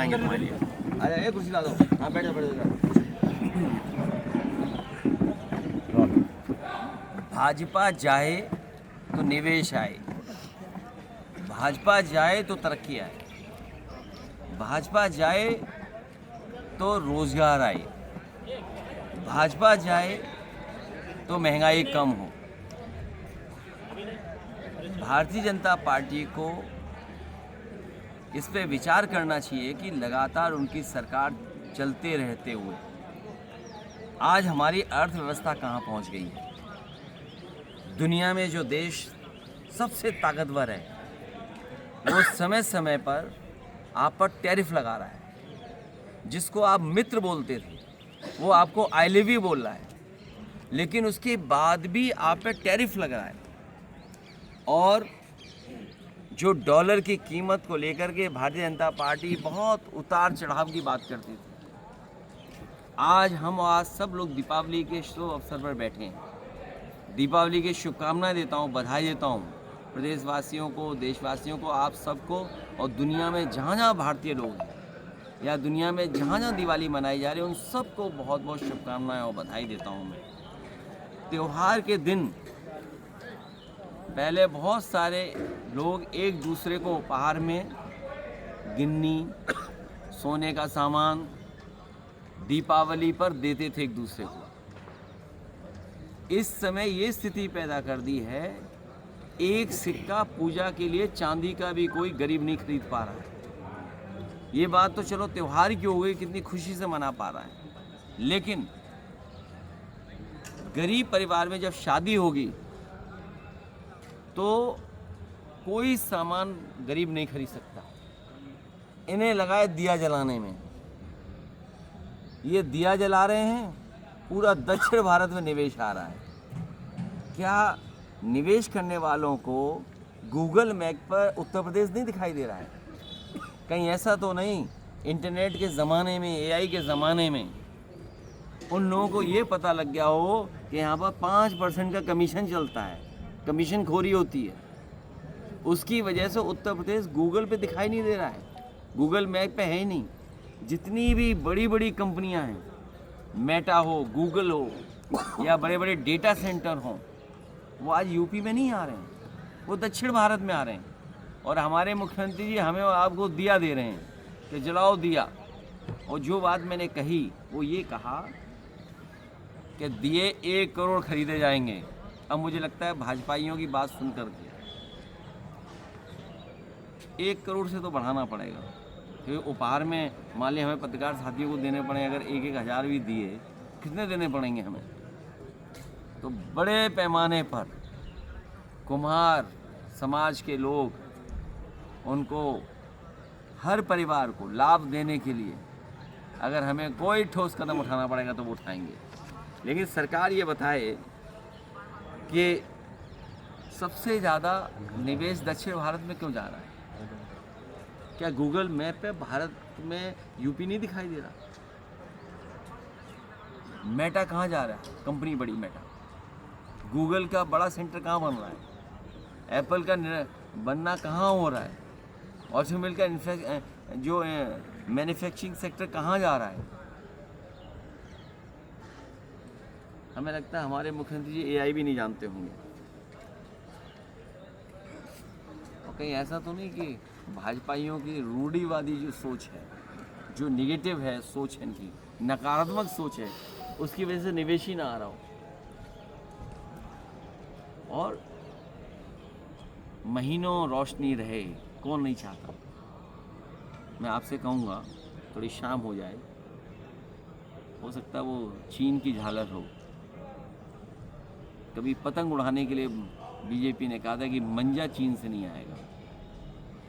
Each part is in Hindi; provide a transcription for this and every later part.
आएंगे तुम्हारे लिए। अरे एक कुर्सी ला दो। हाँ बैठ जाओ बैठ जाओ। भाजपा जाए तो निवेश आए, भाजपा जाए तो तरक्की आए, भाजपा जाए तो रोजगार आए, भाजपा जाए तो महंगाई कम हो। भारतीय जनता पार्टी को इस पे विचार करना चाहिए कि लगातार उनकी सरकार चलते रहते हुए आज हमारी अर्थव्यवस्था कहाँ पहुँच गई है। दुनिया में जो देश सबसे ताकतवर है वो समय समय पर आप पर टैरिफ लगा रहा है। जिसको आप मित्र बोलते थे वो आपको आई लव यू बोल रहा है, लेकिन उसके बाद भी आप पे टैरिफ लग रहा है। और जो डॉलर की कीमत को लेकर के भारतीय जनता पार्टी बहुत उतार चढ़ाव की बात करती थी, आज सब लोग दीपावली के शुभ अवसर पर बैठे हैं। दीपावली की शुभकामनाएं देता हूँ, बधाई देता हूँ प्रदेशवासियों को, देशवासियों को, आप सबको। और दुनिया में जहाँ जहाँ भारतीय लोग हैं या दुनिया में जहाँ जहाँ दिवाली मनाई जा रही है उन सबको बहुत बहुत शुभकामनाएं और बधाई देता हूँ मैं। त्यौहार के दिन पहले बहुत सारे लोग एक दूसरे को उपहार में गिन्नी, सोने का सामान दीपावली पर देते थे एक दूसरे को। इस समय ये स्थिति पैदा कर दी है, एक सिक्का पूजा के लिए चांदी का भी कोई गरीब नहीं खरीद पा रहा है। ये बात तो चलो त्यौहार की हो गई, कितनी खुशी से मना पा रहा है, लेकिन गरीब परिवार में जब शादी होगी तो कोई सामान गरीब नहीं खरीद सकता। इन्हें लगाए दिया जलाने में, ये दिया जला रहे हैं, पूरा दक्षिण भारत में निवेश आ रहा है। क्या निवेश करने वालों को गूगल मैप पर उत्तर प्रदेश नहीं दिखाई दे रहा है? कहीं ऐसा तो नहीं इंटरनेट के ज़माने में, एआई के ज़माने में उन लोगों को ये पता लग गया हो कि यहाँ पर 5% का कमीशन चलता है, कमीशन खोरी होती है। उसकी वजह से उत्तर प्रदेश गूगल पे दिखाई नहीं दे रहा है, गूगल मैप पे है ही नहीं। जितनी भी बड़ी बड़ी कंपनियां हैं, मेटा हो, गूगल हो या बड़े बड़े डेटा सेंटर हों, वो आज यूपी में नहीं आ रहे हैं, वो दक्षिण भारत में आ रहे हैं। और हमारे मुख्यमंत्री जी हमें और आपको दिया दे रहे हैं कि जलाओ दिया। और जो बात मैंने कही वो ये कहा कि दिए 1 करोड़ खरीदे जाएंगे। अब मुझे लगता है भाजपाइयों की बात सुन कर के 1 करोड़ से तो बढ़ाना पड़ेगा, क्योंकि उपहार में मान लिया हमें पत्रकार साथियों को देने पड़े, अगर 1-1 हज़ार भी दिए, कितने देने पड़ेंगे हमें? तो बड़े पैमाने पर कुम्हार समाज के लोग, उनको हर परिवार को लाभ देने के लिए अगर हमें कोई ठोस कदम उठाना पड़ेगा तो वो उठाएंगे। लेकिन सरकार ये बताए कि सबसे ज़्यादा निवेश दक्षिण भारत में क्यों जा रहा है? क्या गूगल मैप पे भारत में यूपी नहीं दिखाई दे रहा? मेटा कहाँ जा रहा है? कंपनी बड़ी मेटा। गूगल का बड़ा सेंटर कहाँ बन रहा है? एप्पल का बनना कहाँ हो रहा है? ऑटोमोबाइल का जो मैन्युफैक्चरिंग सेक्टर कहाँ जा रहा है? हमें लगता है हमारे मुख्यमंत्री जी एआई भी नहीं जानते होंगे। और कहीं ऐसा तो नहीं कि भाजपाइयों की रूढ़िवादी जो सोच है, जो निगेटिव है सोच है, इनकी नकारात्मक सोच है, उसकी वजह से निवेश ही ना आ रहा हो। और महीनों रोशनी रहे, कौन नहीं चाहता? मैं आपसे कहूँगा थोड़ी शाम हो जाए, हो सकता है वो चीन की झालर हो। कभी पतंग उड़ाने के लिए बीजेपी ने कहा था कि मंजा चीन से नहीं आएगा,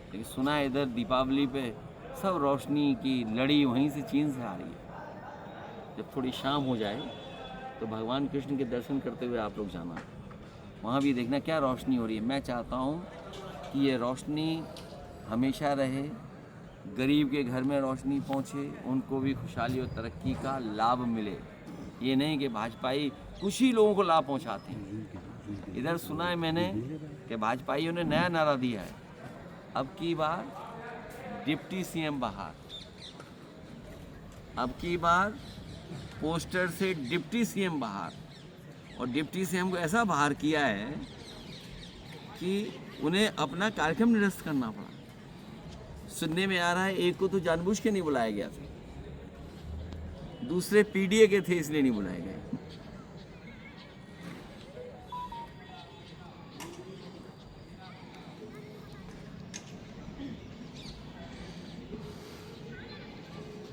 लेकिन सुना है इधर दीपावली पे सब रोशनी की लड़ी वहीं से चीन से आ रही है। जब थोड़ी शाम हो जाए तो भगवान कृष्ण के दर्शन करते हुए आप लोग जाना, वहाँ भी देखना क्या रोशनी हो रही है। मैं चाहता हूँ कि ये रोशनी हमेशा रहे, गरीब के घर में रोशनी पहुँचे, उनको भी खुशहाली और तरक्की का लाभ मिले। ये नहीं कि भाजपाई कुछ ही लोगों को लाभ पहुँचाते हैं। इधर सुना है मैंने कि भाजपाइयों ने नया नारा दिया है, अब की बार डिप्टी सीएम बाहर। अब की बार पोस्टर से डिप्टी सीएम बाहर, और डिप्टी सीएम को ऐसा बाहर किया है कि उन्हें अपना कार्यक्रम निरस्त करना पड़ा। सुनने में आ रहा है एक को तो जानबूझ के नहीं बुलाया गया था, दूसरे पीडीए के थे इसलिए नहीं बुलाए गए।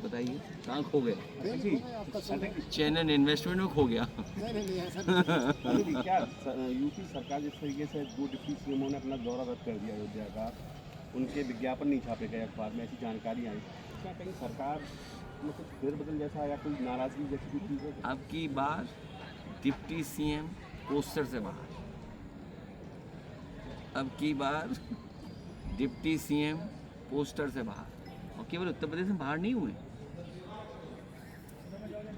बताइए कहाँ खो गए? चैनल इन्वेस्टमेंट में खो गया। क्या यूपी सरकार जिस तरीके से 2 डिप्टी सीएमओ ने अपना दौरा रद्द कर दिया अयोध्या का, उनके विज्ञापन नहीं छापे गए अखबार में, ऐसी जानकारी आई, क्या कहीं सरकार में कुछ फेरबदल जैसा या कोई नाराजगी जैसी कोई चीज़ है? अब की बार डिप्टी सीएम पोस्टर से बाहर, अब की बार डिप्टी सीएम पोस्टर से बाहर, और केवल उत्तर प्रदेश में बाहर नहीं हुए,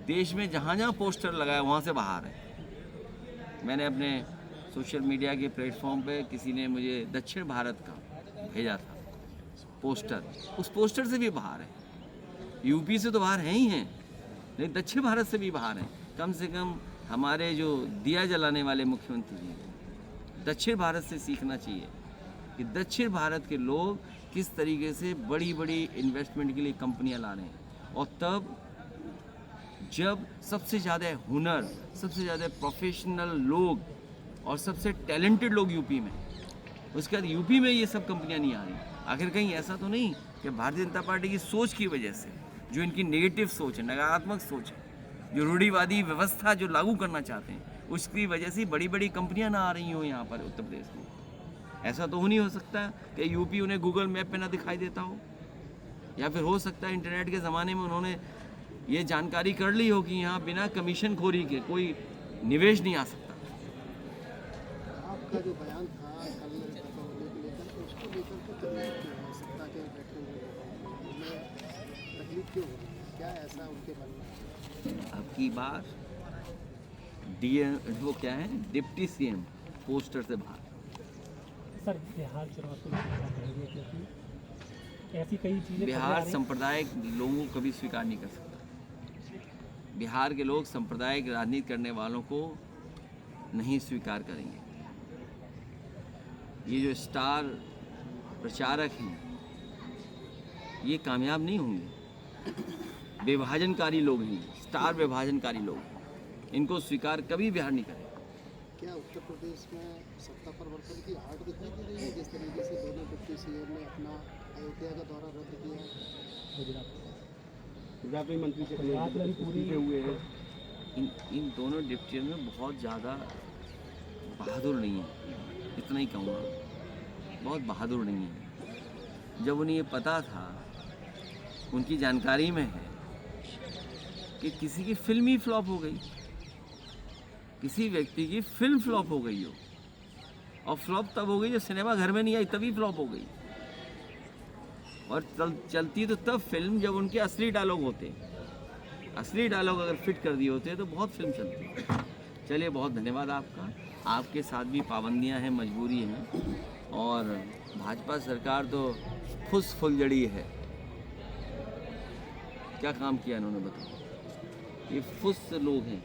देश में जहाँ जहाँ पोस्टर लगाया वहाँ से बाहर है। मैंने अपने सोशल मीडिया के प्लेटफॉर्म पे किसी ने मुझे दक्षिण भारत का भेजा था पोस्टर, उस पोस्टर से भी बाहर है। यूपी से तो बाहर हैं ही हैं, लेकिन दक्षिण भारत से भी बाहर हैं। कम से कम हमारे जो दिया जलाने वाले मुख्यमंत्री जी हैं, दक्षिण भारत से सीखना चाहिए कि दक्षिण भारत के लोग किस तरीके से बड़ी बड़ी इन्वेस्टमेंट के लिए कंपनियां ला रहे हैं। और तब जब सबसे ज़्यादा हुनर, सबसे ज़्यादा प्रोफेशनल लोग और सबसे टैलेंटेड लोग यूपी में, उसके बाद यूपी में ये सब कंपनियां नहीं आ रही। आखिर कहीं ऐसा तो नहीं कि भारतीय जनता पार्टी की सोच की वजह से, जो इनकी नेगेटिव सोच है, नकारात्मक सोच है, जो रूढ़िवादी व्यवस्था जो लागू करना चाहते हैं, उसकी वजह से बड़ी बड़ी कंपनियां ना आ रही हो यहाँ पर उत्तर प्रदेश में? ऐसा तो नहीं हो सकता कि यूपी उन्हें गूगल मैप पे ना दिखाई देता हो, या फिर हो सकता है इंटरनेट के ज़माने में उन्होंने ये जानकारी कर ली हो कि यहाँ बिना कमीशन खोरी के कोई निवेश नहीं आ सकता। आपका जो बयान था कल दीपावली को लेकर, उसको लेकर के तकलीफ क्यों है? सत्ता के बैठे हुए लोगों में तकलीफ क्यों हो रही है? क्या ऐसा उनके मन में? अब की बार डीएम वो क्या है, डिप्टी सीएम पोस्टर से बाहर। सर बिहार चुनाव को लेकर कहेंगे, क्योंकि ऐसी कई चीज़ें बिहार सांप्रदायिक लोगों को कभी स्वीकार नहीं कर सकता। बिहार के लोग सांप्रदायिक राजनीति करने वालों को नहीं स्वीकार करेंगे। ये जो स्टार प्रचारक हैं, ये कामयाब नहीं होंगे। विभाजनकारी लोग हैं, स्टार विभाजनकारी लोग, इनको स्वीकार कभी बिहार नहीं करेगा। क्या उत्तर प्रदेश में सत्ता परिवर्तन की आड़ दिखाई दे रही है? जिस तरीके से दोनों डिप्टी सीएम ने अपना अयोध्या का दौरा रद्द किया, गुजरात में मंत्री से इस्तीफे हुए हैं। इन दोनों डिप्टी में बहुत ज़्यादा बहादुर नहीं है, इतना ही कहूँगा, बहुत बहादुर नहीं है। जब उन्हें ये पता था, उनकी जानकारी में है कि किसी की फिल्म ही फ्लॉप हो गई, किसी व्यक्ति की फिल्म फ्लॉप हो गई हो, और फ्लॉप तब हो गई जब सिनेमा घर में नहीं आई, तभी फ्लॉप हो गई। और चलती तो तब फिल्म जब उनके असली डायलॉग होते, असली डायलॉग अगर फिट कर दिए होते तो बहुत फिल्म चलती। चलिए, बहुत धन्यवाद आपका। आपके साथ भी पाबंदियां हैं, मजबूरी हैं, और भाजपा सरकार तो फुस फुलझड़ी है। क्या काम किया इन्होंने बताओ? ये फुस लोग हैं,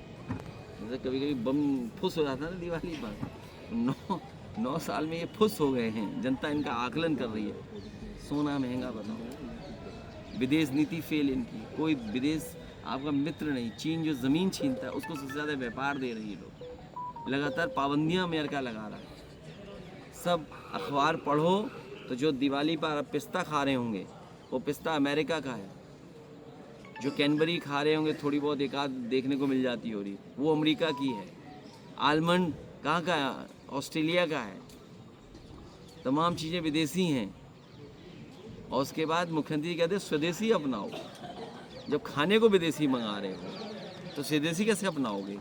जैसे कभी कभी बम फुस हो जाता है ना दिवाली पर, 9 साल में ये फुस हो गए हैं। जनता इनका आकलन कर रही है। सोना महंगा, बताओ, विदेश नीति फेल इनकी, कोई विदेश आपका मित्र नहीं। चीन जो ज़मीन छीनता है उसको सबसे ज़्यादा व्यापार दे रही है लोग। लगातार पाबंदियां अमेरिका लगा रहा है। सब अखबार पढ़ो तो जो दिवाली पर आप पिस्ता खा रहे होंगे, वो पिस्ता अमेरिका का है। जो कैनबरी खा रहे होंगे, थोड़ी बहुत एक आध देखने को मिल जाती हो रही, वो अमेरिका की है। आलमंड कहाँ का है? ऑस्ट्रेलिया का है। तमाम चीज़ें विदेशी हैं। और उसके बाद मुख्यमंत्री कहते स्वदेशी अपनाओ। जब खाने को विदेशी मंगा रहे हो तो स्वदेशी कैसे अपनाओगे?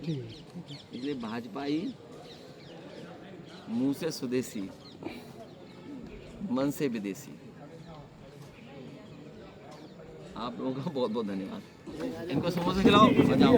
इसलिए भाजपा ही मुंह से स्वदेशी, मन से विदेशी। आप लोगों का बहुत बहुत धन्यवाद। इनको समोसा खिलाओ, बजाओ।